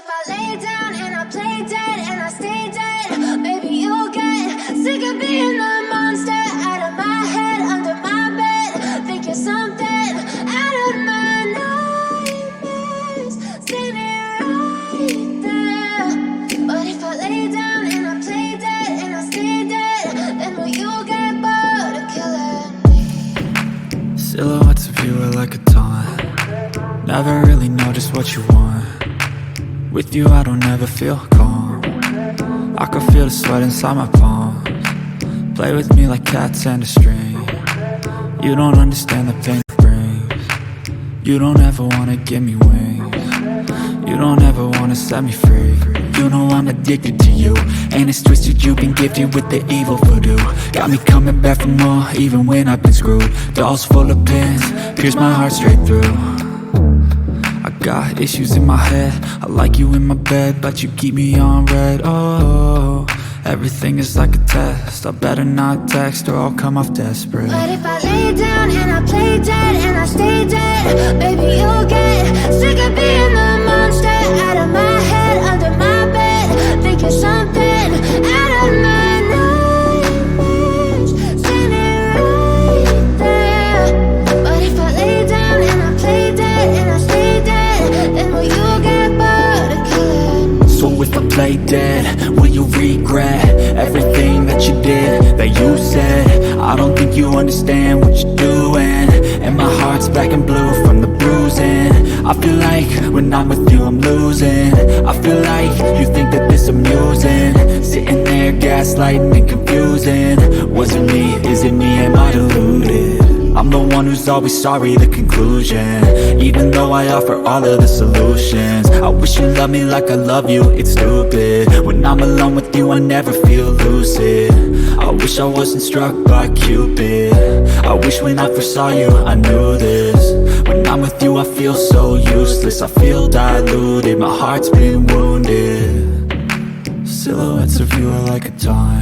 if I lay down and I play dead and I stay dead, maybe you'll get sick of being the monster out of my head, under my bed. Think you're something out of my nightmares, standing right there. But if I lay down and I play dead and I stay dead, then will you get bored of killing me? Silhouettes of you are like a taunt. Never really know just what you want. With you I don't ever feel calm. I can feel the sweat inside my palms. Play with me like cats and a string. You don't understand the pain it brings. You don't ever wanna give me wings. You don't ever wanna set me free. You know I'm addicted to you, and it's twisted, you've been gifted with the evil voodoo. Got me coming back for more, even when I've been screwed. Dolls full of pins, pierce my heart straight through. I got issues in my head, I like you in my bed, but you keep me on red. Oh, everything is like a test, I better not text or I'll come off desperate. But if I lay down and I play dead and I stay dead, maybe you'll get sick of being the monster out of my head, under my bed. Think you're something out of my nightmares, standing right there. But if I lay down and I play dead and I stay dead, then will you get bored of killing me? So if I play dead, will you regret everything that you did, that you said? I don't think you understand what you're doing, and my heart's black and blue from the bruising. I feel like when I'm with you I'm losing. I feel like you think that this amusing, sitting there gaslighting and confusing. Was it me? Is it me? Am I deluded? I'm the one who's always sorry, the conclusion, even though I offer all of the solutions. I wish you loved me like I love you, it's stupid. When I'm alone with you I never feel lucid. I wish I wasn't struck by Cupid. I wish when I first saw you I knew this. When I'm with you I feel so useless, I feel diluted, my heart's been wounded. Silhouettes of you are like a taunt.